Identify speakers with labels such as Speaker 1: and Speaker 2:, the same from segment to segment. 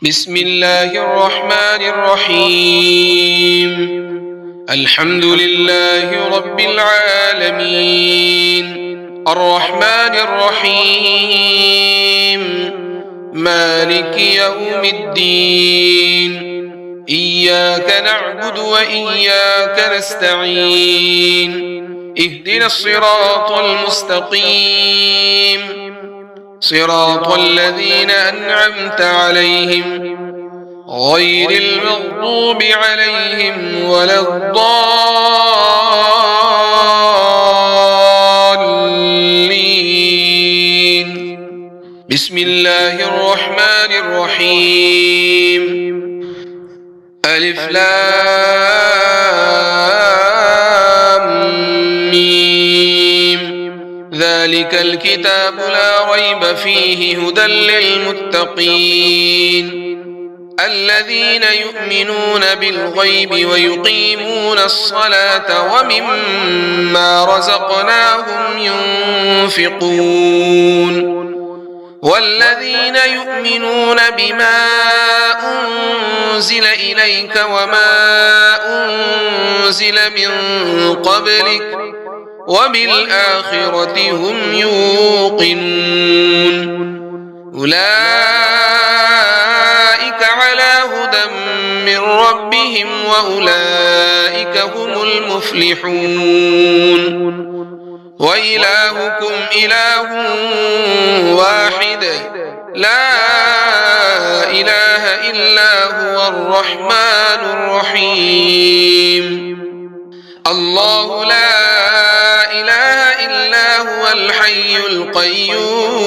Speaker 1: بسم الله الرحمن الرحيم. الحمد لله رب العالمين، الرحمن الرحيم، مالك يوم الدين. إياك نعبد وإياك نستعين، اهدنا الصراط المستقيم، صراط الذين أنعمت عليهم غير المغضوب عليهم ولا الضالين. بسم الله الرحمن الرحيم. ألف لام ميم. ذلك الكتاب لا ريب فيه هدى للمتقين الذين يؤمنون بالغيب ويقيمون الصلاة ومما رزقناهم ينفقون والذين يؤمنون بما أنزل إليك وما أنزل من قبلك وبالآخرة هم يوقنون أولئك على هدى من ربهم وأولئك هم المفلحون. وإلهكم إله واحد لا إله إلا هو الرحمن الرحيم. الله لا إله إلا هو الحي القيوم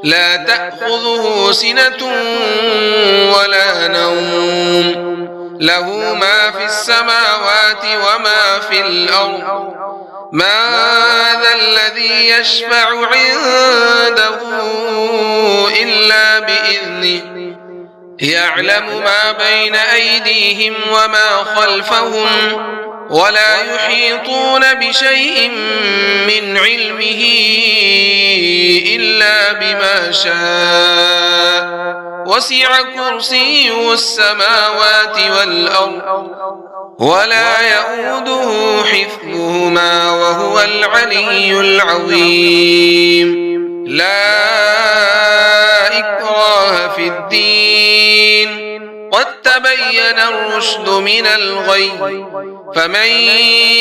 Speaker 1: لا تأخذه سنة ولا نوم له ما في السماوات وما في الأرض من ذا الذي يشفع عنده إلا بإذنه يعلم ما بين أيديهم وما خلفهم ولا يحيطون بشيء من علمه إلا بما شاء وسع كرسيه السماوات والأرض ولا يئوده حفظهما وهو العلي العظيم. لا إكراه في الدين قد تبين الرشد من الغي فمن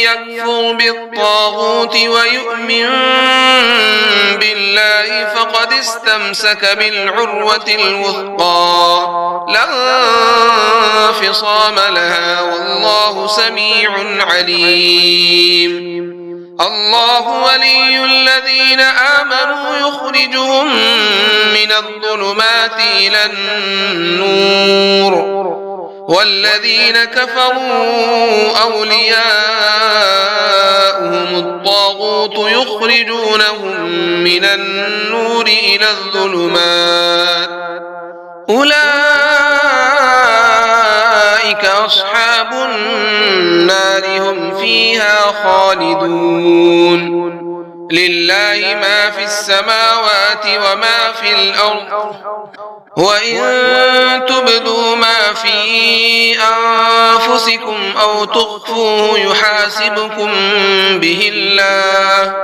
Speaker 1: يكفر بالطاغوت ويؤمن بالله فقد استمسك بالعروة الوثقى لا انفصام لها والله سميع عليم. الله ولي الذين آمنوا يخرجهم من الظلمات إلى النور والذين كفروا أولياؤهم الطاغوت يخرجونهم من النور إلى الظلمات أولئك أصحاب النار هم فيها خالدون. لله ما في السماوات وما في الأرض وإن تبدوا ما في أنفسكم أو تخفوه يحاسبكم به الله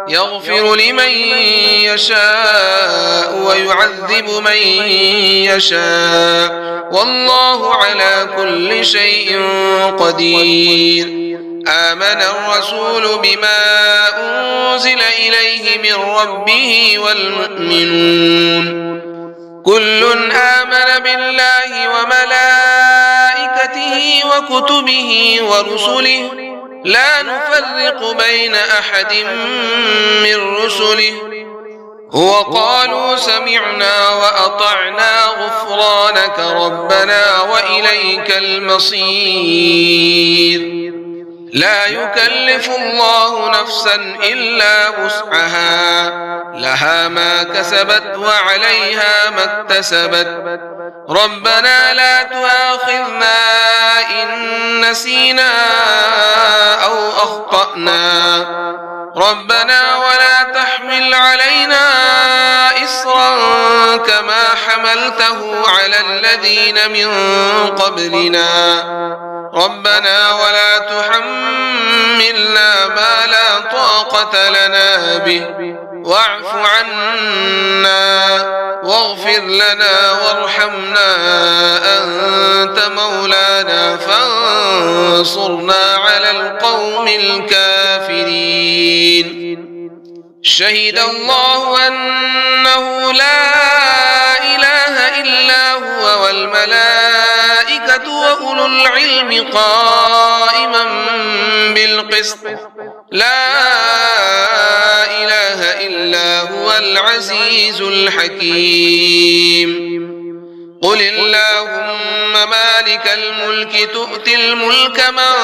Speaker 1: يغفر لمن يشاء ويعذب من يشاء والله على كل شيء قدير. آمن الرسول بما أنزل إليه من ربه والمؤمنون كل آمن بالله وملائكته وكتبه ورسله لا نفرق بين أحد من رسله وقالوا سمعنا وأطعنا غفرانك ربنا وإليك المصير. لا يكلف الله نفسا إلا وسعها لها ما كسبت وعليها ما اكتسبت ربنا لا تؤاخذنا إن نسينا أو أخطأنا ربنا ولا تحمل علينا إصرا كما حملته على الذين من قبلنا ربنا ولا تحملنا ما لا طاقة لنا به واعف عنا واغفر لنا وارحمنا أنت مولانا فانصرنا على القوم الكافرين. شهد الله أنه لا إله إلا هو والملائكة وأولو العلم قائما بالقسط لا إله إلا هو العزيز الحكيم. قل اللهم مالك الملك تؤتي الملك من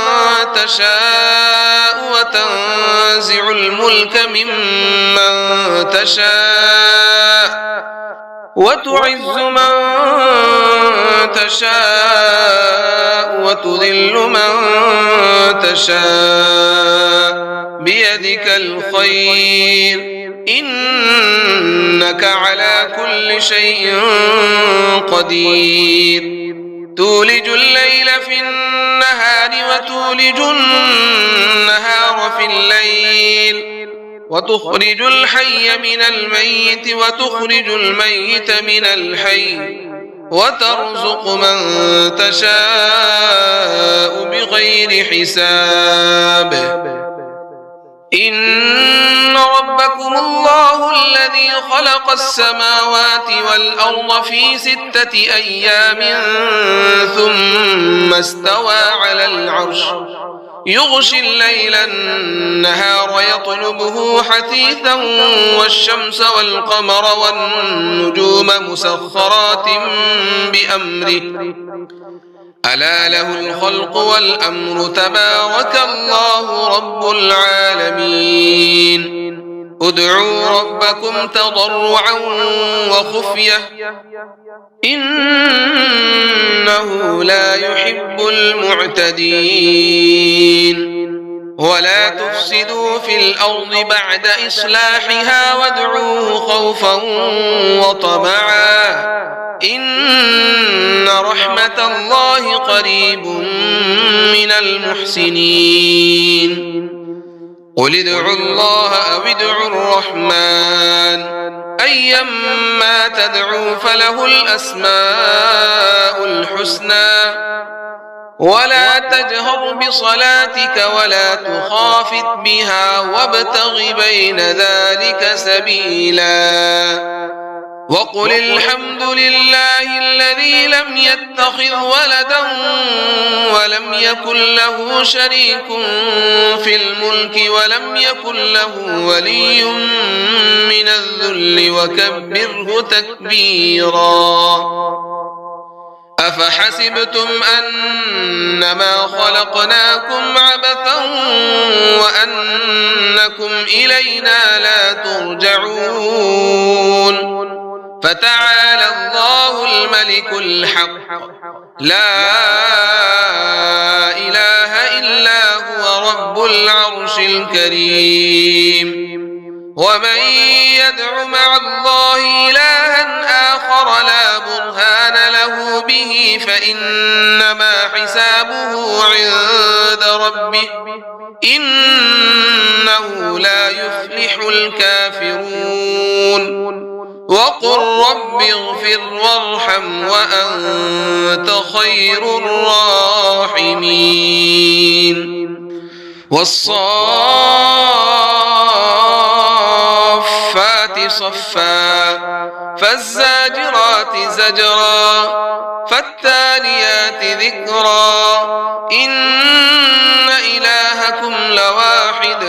Speaker 1: تشاء وتنزع الملك ممن تشاء وتعز من تشاء وتذل من تشاء بيدك الخير إنك على كل شيء قدير. تولج الليل في النهار وتولج النهار في الليل وتخرج الحي من الميت وتخرج الميت من الحي وترزق من تشاء بغير حساب. إن ربكم الله الذي خلق السماوات والأرض في 6 أيام ثم استوى على العرش يغشي الليل النهار يطلبه حثيثا والشمس والقمر والنجوم مسخرات بأمره ألا له الخلق والأمر تبارك الله رب العالمين. ادعوا ربكم تضرعا وخفية إنه لا يحب المعتدين. ولا تفسدوا في الأرض بعد إصلاحها وادعوه خوفا وطمعا إن رحمة الله قريب من المحسنين. قل ادعوا الله أو ادعوا الرحمن أيما تدعوا فله الأسماء الحسنى ولا تجهر بصلاتك ولا تخافت بها وابتغ بين ذلك سبيلا. وقل الحمد لله الذي لم يتخذ ولدا ولم يكن له شريك في الملك ولم يكن له ولي من الذل وكبره تكبيرا. أفحسبتم أنما خلقناكم عبثا وأنكم إلينا لا ترجعون. فتعالى الله الملك الحق لا إله إلا هو رب العرش الكريم. ومن يدع مع الله إلها آخر لا برهان له به فإنما حسابه عند ربه إنه لا يفلح الكافرون. وقل رب اغفر وارحم وأنت خير الراحمين. والصافات صفا فالزاجرات زجرا فالتاليات ذكرا إن إلهكم لواحد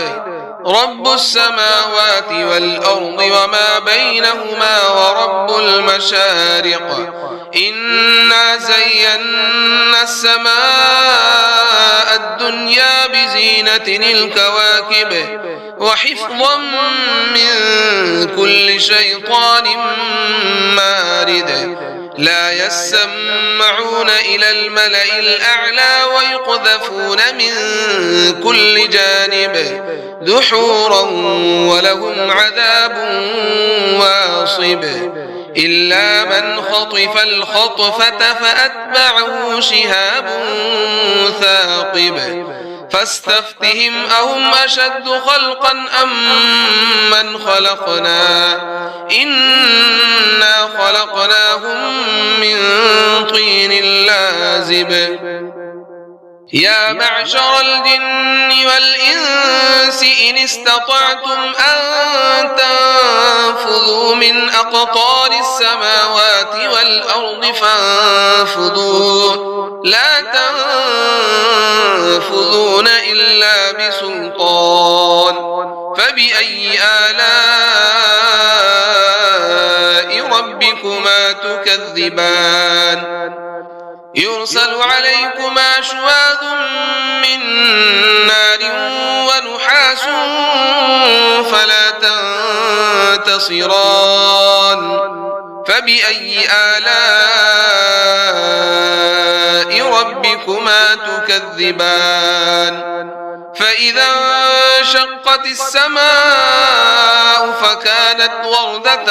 Speaker 1: رب السماوات والأرض وما بينهما ورب المشارق. إنا زينا السماء الدنيا بزينة الكواكب وحفظا من كل شيطان مارد. لا يسمعون إلى الملأ الأعلى ويقذفون من كل جانب دحورا ولهم عذاب واصب. إلا من خطف الخطفة فأتبعه شهاب ثاقب فاستفتهم أهم أشد خلقا أم من خلقنا إنا خلقناهم من طين لازب يا معشر الجن والإنس إن استطعتم أن تنفذوا من أقطار السماوات والأرض فانفذوا لا تنفذون إلا بسلطان فبأي آلاء ربكما تكذبان يرسل عليكما شواظ من نار ونحاس فلا تنتصران فبأي آلاء ربكما تكذبان فإذا انشقت السماء فكانت وردة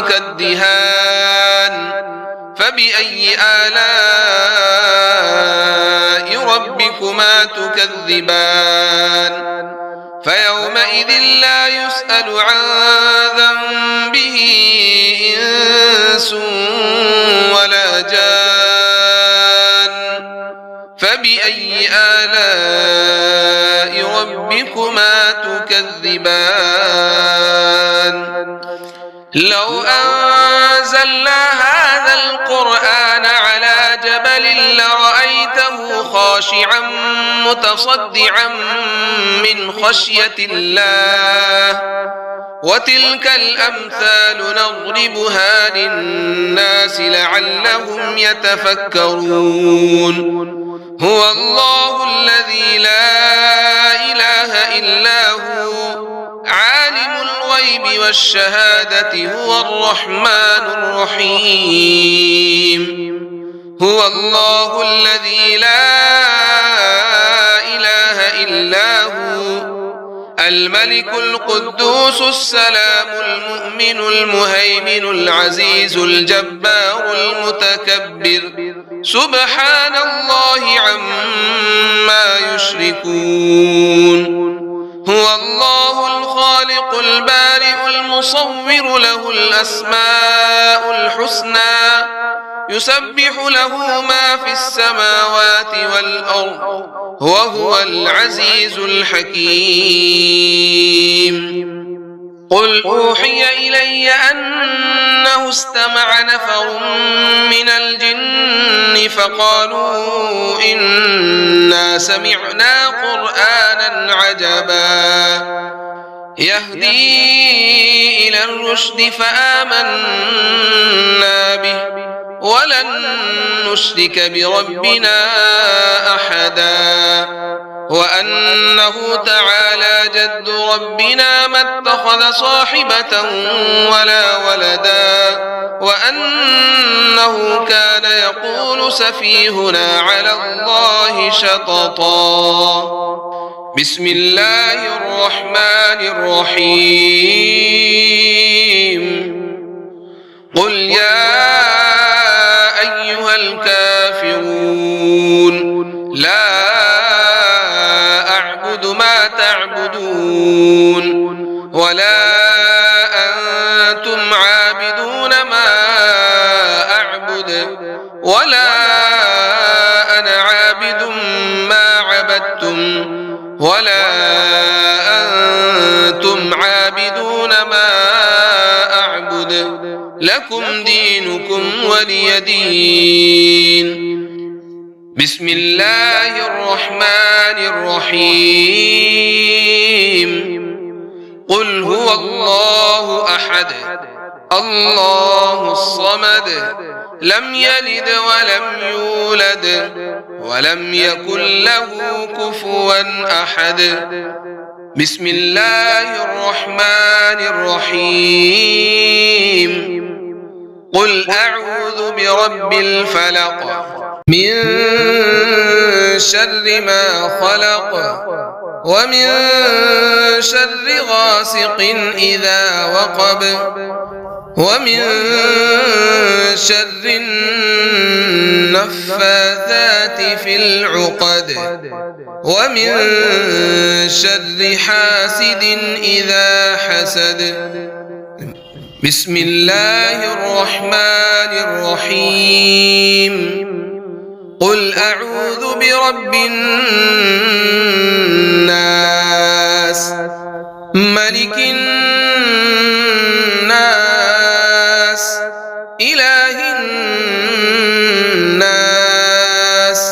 Speaker 1: كالدهان فبأي آلاء ربكما تكذبان فيومئذ لا يسأل عن ذنبه إنس ولا جان فبأي آلاء ربكما تكذبان لو أنزلنا هذا القرآن على جبل لرأيته خاشعا متصدعا من خشية الله وتلك الأمثال نضربها للناس لعلهم يتفكرون هو الله الذي لا إله إلا هو عالم الغيب والشهادة هو الرحمن الرحيم هو الله الذي لا إله إلا هو الملك القدوس السلام المؤمن المهيمن العزيز الجبار المتكبر سبحان الله عما يشركون هو الله الخالق البارئ المصور له الأسماء الحسنى يسبح له ما في السماوات والأرض وهو العزيز الحكيم قل أوحي إلي أنه استمع نفر من الجن فقالوا إنا سمعنا قرآنا عجبا يهدي إلى الرشد فآمنا به ولن نشرك بربنا أحدا وأنه تعالى جد ربنا ما اتخذ صاحبة ولا ولدا وأنه كان يقول سفيهنا على الله شططا بسم الله الرحمن الرحيم قل يا أيها الكافرون لا أعبد ما تعبدون ولا أنتم عابدون ما أعبد ولا أنا عابد ما عبدتم ولا أنتم عابدون ما أعبد لكم دينكم ولي دين بسم الله الرحمن الرحيم قل هو الله أحد الله الصمد لم يلد ولم يولد ولم يكن له كفوا أحد بسم الله الرحمن الرحيم قل أعوذ برب الفلق من شر ما خلق ومن شر غاسق إذا وقب ومن شر النفاثات في العقد ومن شر حاسد إذا حسد. بسم الله الرحمن الرحيم. قل أعوذ برب الناس ملك الناس إله الناس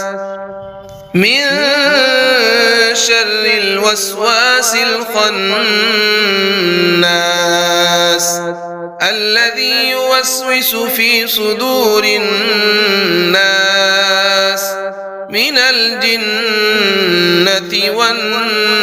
Speaker 1: من شر الوسواس الخناس الذي يوسوس في صدور الناس من الجنة والناس.